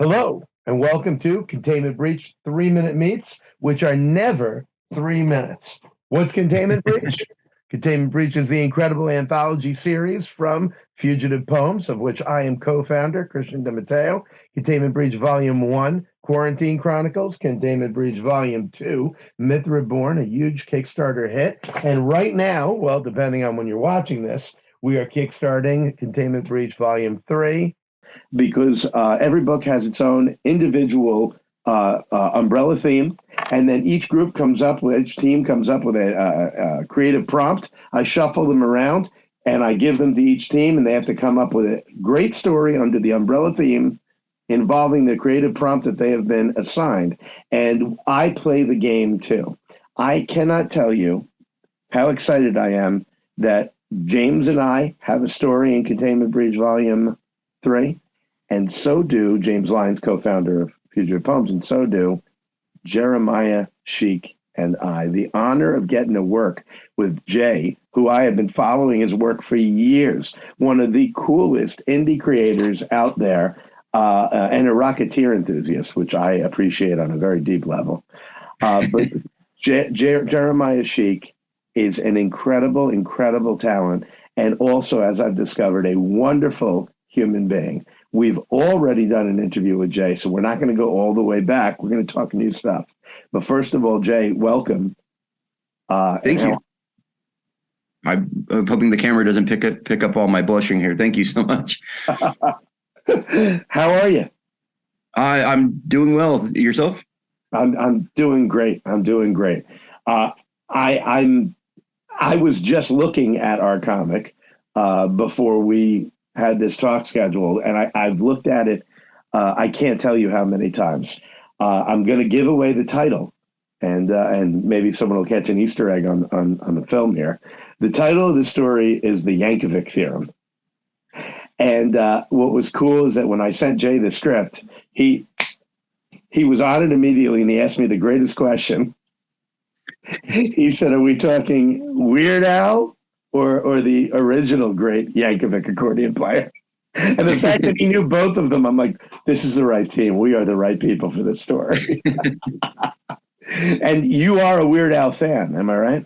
Hello, and welcome to Containment Breach 3-Minute Meets, which are never 3 minutes. What's Containment Breach? Containment Breach is the incredible anthology series from Fugitive Poems, of which I am co-founder, Christian DeMatteo. Containment Breach Volume 1, Quarantine Chronicles. Containment Breach Volume 2, Myth Reborn, a huge Kickstarter hit. And right now, well, depending on when you're watching this, we are kickstarting Containment Breach Volume 3, because every book has its own individual umbrella theme, and then each team comes up with a creative prompt. I shuffle them around, and I give them to each team, and they have to come up with a great story under the umbrella theme involving the creative prompt that they have been assigned. And I play the game too. I cannot tell you how excited I am that James and I have a story in Containment Breach Volume 3, and so do James Lyons, co-founder of Fugitive Poems, and so do Jeremiah, Schiek, and I. The honor of getting to work with Jay, who I have been following his work for years, one of the coolest indie creators out there, and a Rocketeer enthusiast, which I appreciate on a very deep level. But Jeremiah Schiek is an incredible, incredible talent, and also, as I've discovered, a wonderful human being. We've already done an interview with Jay, so we're not going to go all the way back. We're going to talk new stuff. But first of all, Jay, welcome. Thank you. I'm hoping the camera doesn't pick up all my blushing here. Thank you so much. How are you? I'm doing well. Yourself? I'm doing great. I'm doing great. I was just looking at our comic before we had this talk scheduled, and I've looked at it. I can't tell you how many times. I'm going to give away the title, and maybe someone will catch an Easter egg on the film here. The title of the story is the Yankovic Theorem. And what was cool is that when I sent Jay the script, he was on it immediately, and he asked me the greatest question. He said, "Are we talking Weird Al or the original great Yankovic accordion player?" And the fact that he knew both of them, I'm like, this is the right team. We are the right people for this story. And you are a Weird Al fan, am I right?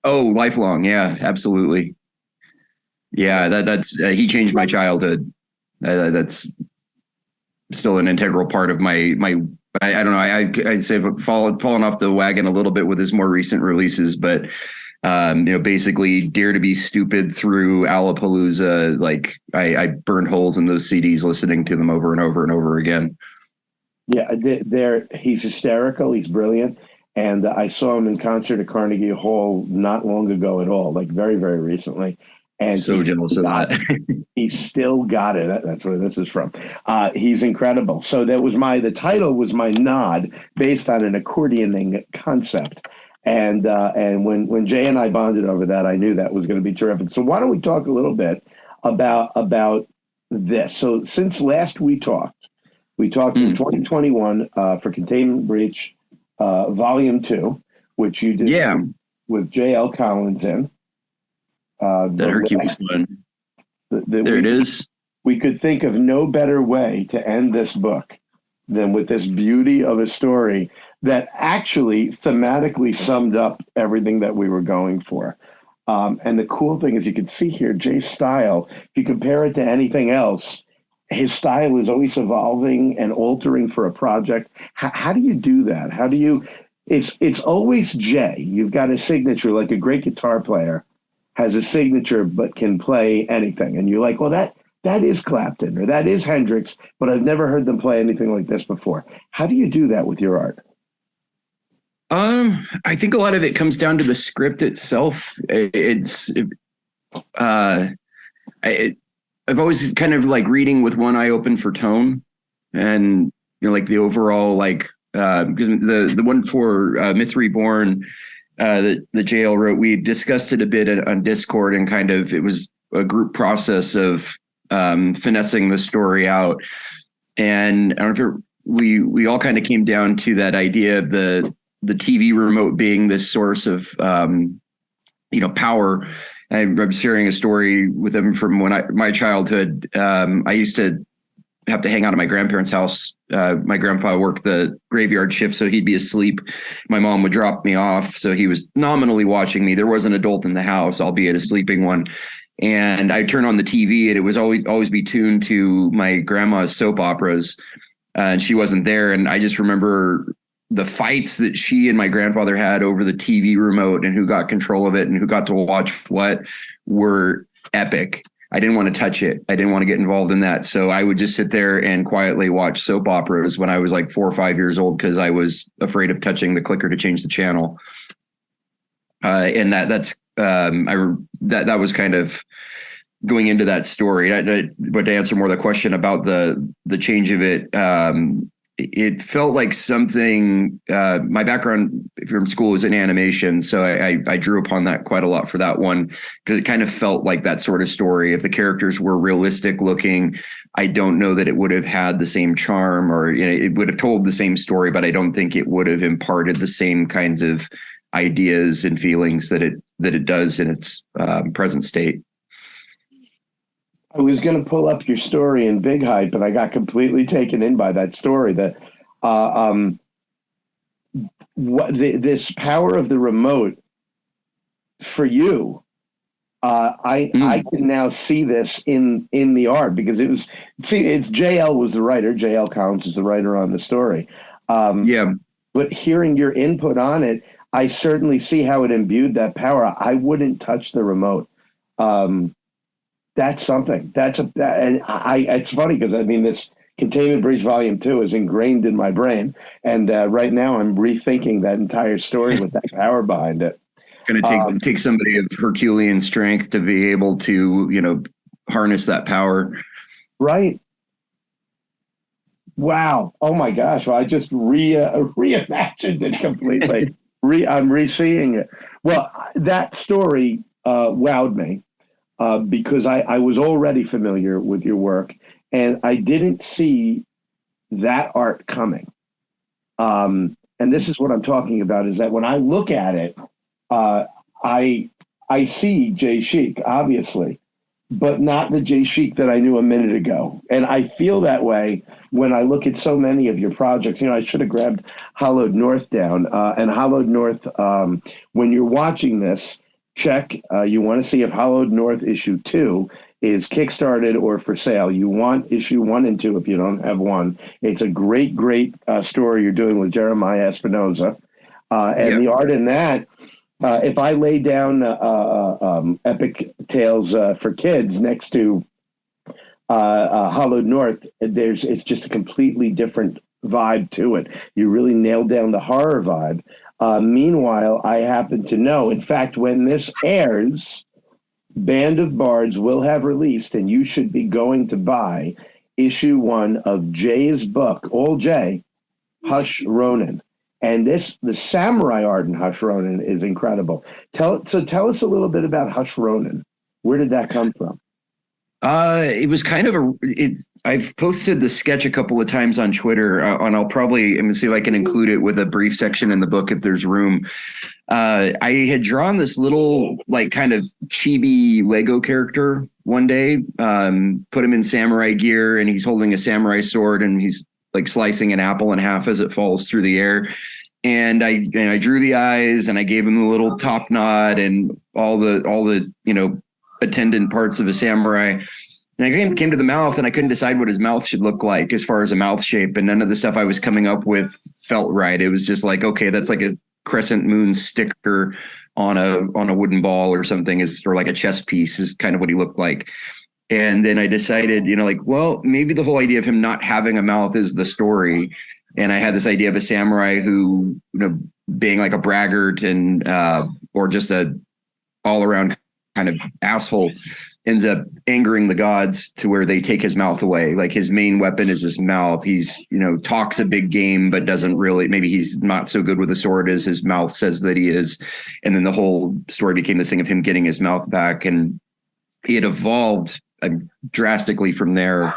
Oh, lifelong. Yeah, absolutely. Yeah, that's he changed my childhood. That's still an integral part of my. I don't know. I say fallen off the wagon a little bit with his more recent releases, but basically Dare to Be Stupid through Alapalooza. Like I burned holes in those CDs listening to them over and over and over again. Yeah, he's hysterical. He's brilliant. And I saw him in concert at Carnegie Hall not long ago at all, like very, very recently. And so jealous of that. He's still got it. That's where this is from. He's incredible. So the title was my nod based on an accordioning concept. And when Jay and I bonded over that, I knew that was going to be terrific. So why don't we talk a little bit about this? So since last we talked in 2021 for Containment Breach Volume 2, which you did with J.L. Collins in. That Hercules one. There it is. We could think of no better way to end this book than with this beauty of a story that actually thematically summed up everything that we were going for. And the cool thing is you can see here Jay's style. If you compare it to anything else, his style is always evolving and altering for a project. How do you do that? How do you? It's always Jay. You've got a signature, like a great guitar player has a signature but can play anything. And you're like, well, that is Clapton or that is Hendrix, but I've never heard them play anything like this before. How do you do that with your art? I think a lot of it comes down to the script itself. I've always kind of like reading with one eye open for tone, and like the overall because the one for Myth Reborn that JL wrote, we discussed it a bit on Discord, and kind of it was a group process of finessing the story out. And I don't know if we all kind of came down to that idea of the TV remote being this source of power. I'm sharing a story with them from my childhood. I used to have to hang out at my grandparents' house. My grandpa worked the graveyard shift, so he'd be asleep. My mom would drop me off, so he was nominally watching me. There was an adult in the house, albeit a sleeping one. And I'd turn on the TV, and it was always be tuned to my grandma's soap operas, and she wasn't there. And I just remember the fights that she and my grandfather had over the TV remote and who got control of it and who got to watch what were epic. I didn't want to touch it. I didn't want to get involved in that. So I would just sit there and quietly watch soap operas when I was like 4 or 5 years old, because I was afraid of touching the clicker to change the channel. And that was kind of going into that story. But to answer more of the question about the change of it, it felt like something. My background from school is in animation, so I drew upon that quite a lot for that one, because it kind of felt like that sort of story. If the characters were realistic looking, I don't know that it would have had the same charm, or it would have told the same story, but I don't think it would have imparted the same kinds of ideas and feelings that it does in its present state. I was going to pull up your story in Big Hype, and I got completely taken in by that story. That this power of the remote for you, I can now see this in the art, because it's JL was the writer. JL Collins is the writer on the story. But hearing your input on it, I certainly see how it imbued that power. I wouldn't touch the remote. That's something. It's funny, because I mean, this Containment Breach Volume 2 is ingrained in my brain, and right now I'm rethinking that entire story with that power behind it. Going to take somebody of Herculean strength to be able to, harness that power. Right. Wow. Oh my gosh. Well, I just reimagined it completely. I'm re-seeing it. Well, that story wowed me. Because I was already familiar with your work, and I didn't see that art coming. And this is what I'm talking about, is that when I look at it, I see Jay Schiek, obviously, but not the Jay Schiek that I knew a minute ago. And I feel that way when I look at so many of your projects. I should have grabbed Hollowed North down. And Hollowed North, when you're watching this, check. You want to see if Hollowed North issue 2 is kickstarted or for sale. You want issue 1 and 2 if you don't have one. It's a great story you're doing with Jeremiah Espinoza. And the art in that, if I lay down Epic Tales for Kids next to Hollowed North, it's just a completely different vibe to it. You really nailed down the horror vibe. Meanwhile, I happen to know, in fact, when this airs, Band of Bards will have released, and you should be going to buy issue 1 of Jay's book, all Jay, Hush Ronin. And the samurai art in Hush Ronin is incredible. Tell us a little bit about Hush Ronin. Where did that come from? It was kind of I've posted the sketch a couple of times on Twitter, and I'm gonna see if I can include it with a brief section in the book if there's room. I had drawn this little kind of chibi Lego character one day, put him in samurai gear, and he's holding a samurai sword, and he's slicing an apple in half as it falls through the air. And I drew the eyes, and I gave him the little top knot and all the attendant parts of a samurai. And I came to the mouth, and I couldn't decide what his mouth should look like as far as a mouth shape. And none of the stuff I was coming up with felt right. It was just okay, that's like a crescent moon sticker on a wooden ball or something, or like a chess piece is kind of what he looked like. And then I decided, well, maybe the whole idea of him not having a mouth is the story. And I had this idea of a samurai who, being like a braggart and or just a all around kind of asshole, ends up angering the gods to where they take his mouth away. Like, his main weapon is his mouth. He's, talks a big game, but doesn't really, maybe he's not so good with a sword as his mouth says that he is. And then the whole story became this thing of him getting his mouth back. And it evolved drastically from there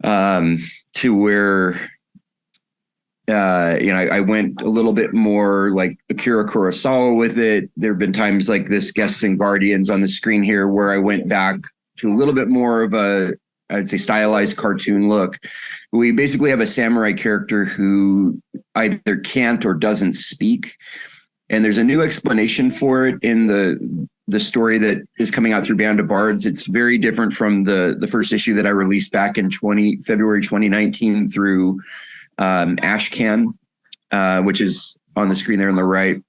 to where, I went a little bit more like Akira Kurosawa with it. There have been times like this Guests and Guardians on the screen here where I went back to a little bit more of a I'd say stylized cartoon look. We basically have a samurai character who either can't or doesn't speak. And there's a new explanation for it in the story that is coming out through Band of Bards. It's very different from the first issue that I released back in February 2019 through Ashcan, which is on the screen there on the right.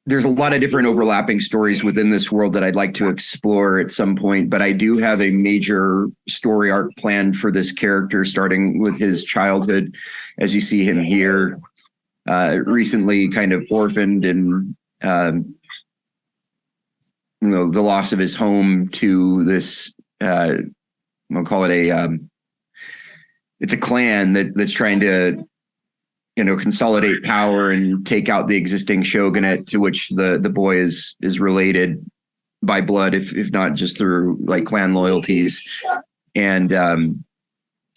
There's a lot of different overlapping stories within this world that I'd like to explore at some point, but I do have a major story arc planned for this character, starting with his childhood, as you see him here, recently kind of orphaned and the loss of his home to this, we'll call it it's a clan that's trying to consolidate power and take out the existing shogunate to which the boy is related by blood, if not just through like clan loyalties. And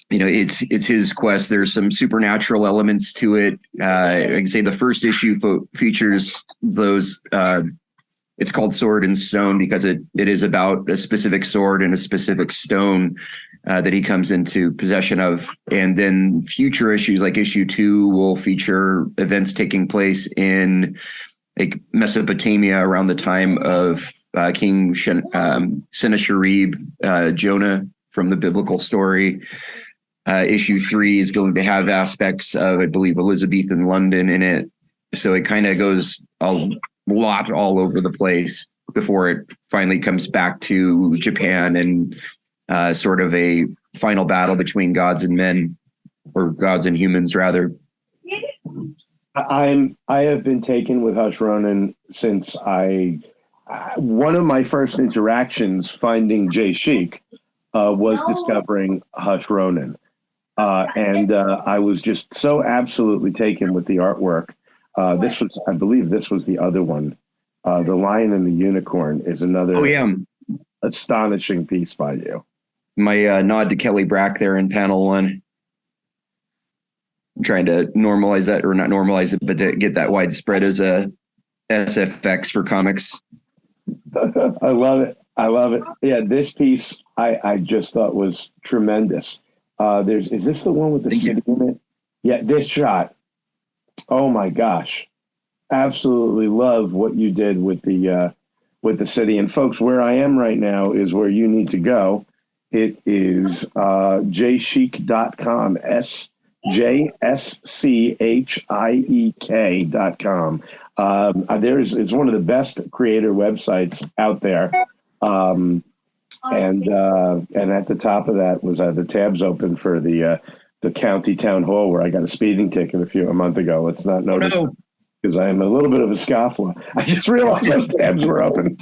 it's his quest. There's some supernatural elements to it. I can say the first issue features those. It's called Sword and Stone because it is about a specific sword and a specific stone that he comes into possession of. And then future issues like issue 2 will feature events taking place in like Mesopotamia around the time of King Sennacherib, Jonah from the biblical story. Issue 3 is going to have aspects of, I believe, Elizabethan London in it. So it kind of goes a lot all over the place before it finally comes back to Japan and sort of a final battle between gods and men, or gods and humans rather. I have been taken with Hush Ronan since one of my first interactions finding Jay Schiek was discovering Hush Ronan. And I was just so absolutely taken with the artwork. I believe this was the other one. The Lion and the Unicorn is another astonishing piece by you. My nod to Kelly Brack there in panel 1. I'm trying to normalize that, or not normalize it, but to get that widespread as a SFX for comics. I love it. I love it. Yeah, this piece I just thought was tremendous. Is this the one with the city in it? Yeah, this shot. Oh my gosh. Absolutely love what you did with the city. And folks, where I am right now is where you need to go. It is jschieck.com, JSCHIEK.com. It's one of the best creator websites out there. And at the top of that was the tabs open for the county town hall where I got a speeding ticket a month ago. Let's not notice because I am a little bit of a scofflaw. I just realized those tabs were open.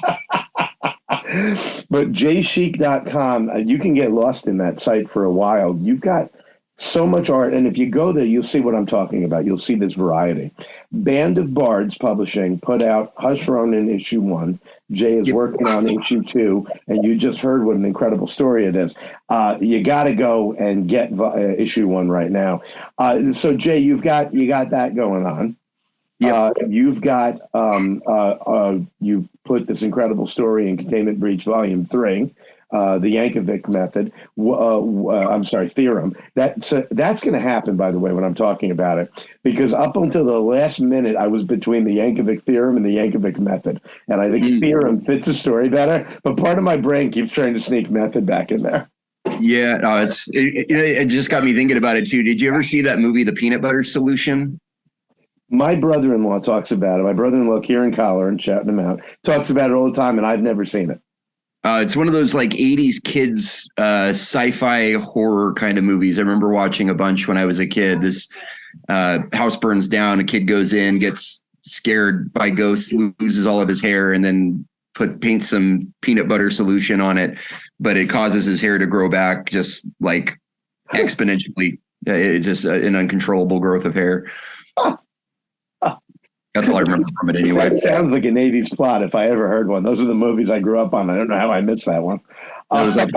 But jschieck.com, you can get lost in that site for a while. You've got so much art, and if you go there, you'll see what I'm talking about. You'll see this variety. Band of Bards Publishing put out Hush Ronan issue 1. Jay is working on issue 2, and you just heard what an incredible story it is. You got to go and get issue 1 right now. So Jay, you got that going on. You've got you put this incredible story in Containment Breach Volume 3. The Yankovic method, theorem. That's going to happen, by the way, when I'm talking about it, because up until the last minute, I was between the Yankovic theorem and the Yankovic method, and I think theorem fits the story better. But part of my brain keeps trying to sneak method back in there. Yeah, no, it just got me thinking about it too. Did you ever see that movie, The Peanut Butter Solution? My brother-in-law talks about it. My brother-in-law, Kieran Collar, and shouting him out, talks about it all the time, and I've never seen it. It's one of those like 80s kids sci-fi horror kind of movies. I remember watching a bunch when I was a kid. This house burns down, a kid goes in, gets scared by ghosts, loses all of his hair, and then paints some peanut butter solution on it. But it causes his hair to grow back just like exponentially. It's just an uncontrollable growth of hair. That's all I remember from it anyway. That sounds like an 80s plot if I ever heard one. Those are the movies I grew up on. I don't know how I missed that one. It was like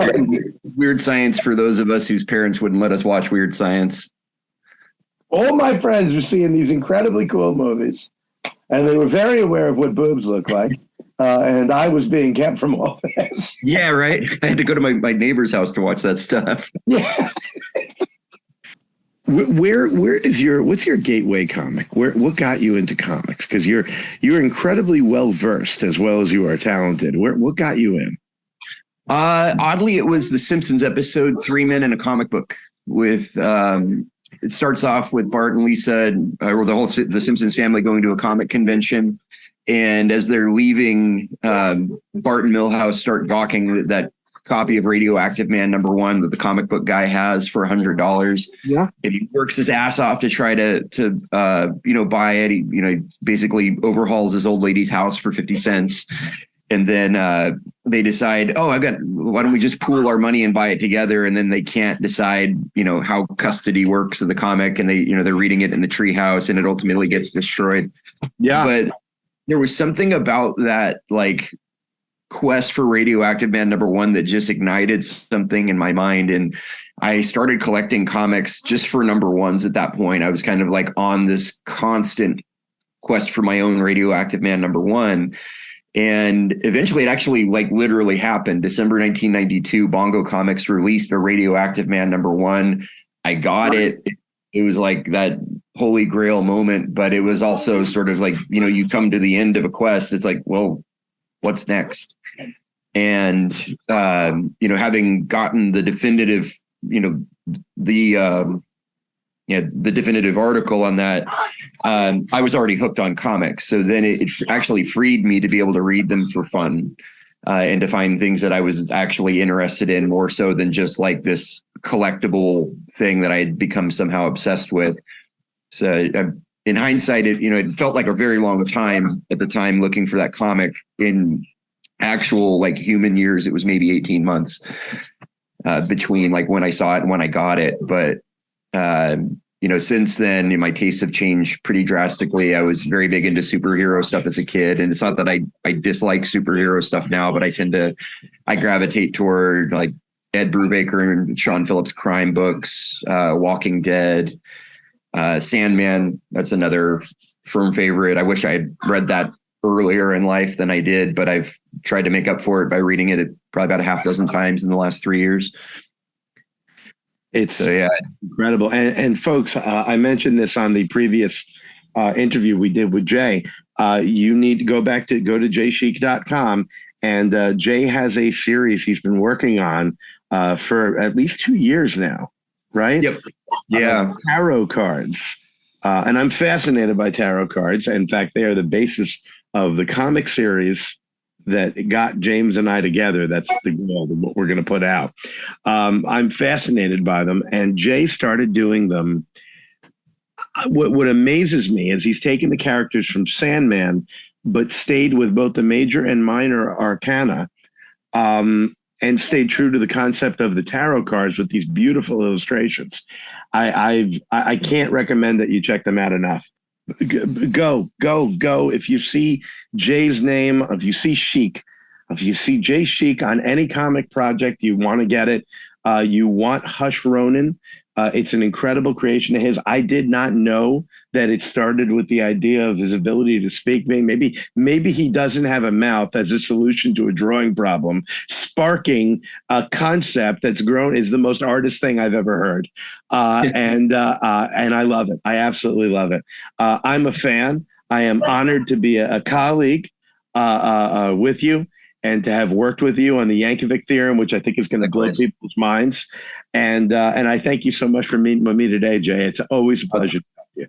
Weird Science for those of us whose parents wouldn't let us watch Weird Science. All my friends were seeing these incredibly cool movies, and they were very aware of what boobs look like. and I was being kept from all this. Yeah, right. I had to go to my neighbor's house to watch that stuff. Yeah. Where is what's your gateway comic? What got you into comics? Because you're incredibly well versed as well as you are talented. What got you in? Oddly, it was the Simpsons episode 3 Men in a Comic Book with it starts off with Bart and Lisa or the Simpsons family going to a comic convention. And as they're leaving, Bart and Milhouse start gawking that copy of Radioactive Man #1 that the comic book guy has for $100. Yeah. And he works his ass off to try to buy it. He, basically overhauls his old lady's house for 50 cents. And then they decide, why don't we just pool our money and buy it together? And then they can't decide, how custody works of the comic. And they're reading it in the treehouse and it ultimately gets destroyed. Yeah. But there was something about that, quest for Radioactive Man #1 that just ignited something in my mind. And I started collecting comics just for #1s at that point. I was kind of on this constant quest for my own Radioactive Man #1. And eventually it actually literally happened. December 1992, Bongo Comics released a Radioactive Man #1. I got it. It was that holy grail moment, but it was also sort of you come to the end of a quest. It's well, what's next? And, having gotten the definitive, the definitive article on that, I was already hooked on comics. So then it actually freed me to be able to read them for fun and to find things that I was actually interested in more so than just this collectible thing that I had become somehow obsessed with. So in hindsight, it felt like a very long time at the time looking for that comic. In actual human years, it was maybe 18 months between when I saw it and when I got it. But since then, my tastes have changed pretty drastically. I was very big into superhero stuff as a kid, and it's not that I dislike superhero stuff now, but I gravitate toward Ed Brubaker and Sean Phillips crime books, Walking Dead, Sandman. That's another firm favorite. I wish I had read that earlier in life than I did, but I've tried to make up for it by reading it probably about a half dozen times in the last 3 years. It's incredible. And folks, I mentioned this on the previous interview we did with Jay. You need to go to jayschiek.com. And Jay has a series he's been working on for at least 2 years now, right? Yep. Yeah. Tarot cards. And I'm fascinated by tarot cards. In fact, they are the basis of the comic series that got James and I together. That's the goal of what we're going to put out. I'm fascinated by them. And Jay started doing them. What amazes me is he's taken the characters from Sandman, but stayed with both the major and minor arcana, and stayed true to the concept of the tarot cards with these beautiful illustrations. I can't recommend that you check them out enough. Go. If you see Jay's name, if you see Schiek, if you see Jay Schiek on any comic project, you want to get it. You want Hush Ronin. It's an incredible creation of his. I did not know that it started with the idea of his ability to speak. Maybe he doesn't have a mouth as a solution to a drawing problem, sparking a concept that's grown is the most artist thing I've ever heard. And I love it. I absolutely love it. I'm a fan. I am honored to be a colleague with you, and to have worked with you on the Yankovic theorem, which I think is going to blow people's minds. And I thank you so much for meeting with me today, Jay. It's always a pleasure.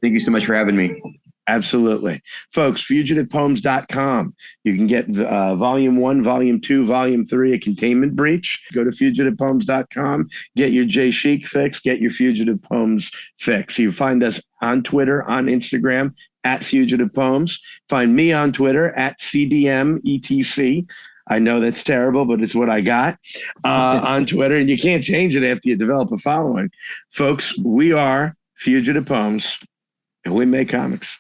Thank you so much for having me. Absolutely. Folks, fugitivepoems.com. You can get Volume 1, Volume 2, Volume 3 of Containment Breach. Go to fugitivepoems.com. Get your Jay Schiek fix. Get your Fugitive Poems fix. You find us on Twitter, on Instagram, at Fugitive Poems. Find me on Twitter, at CDMETC. I know that's terrible, but it's what I got on Twitter, and you can't change it after you develop a following. Folks, we are Fugitive Poems, and we make comics.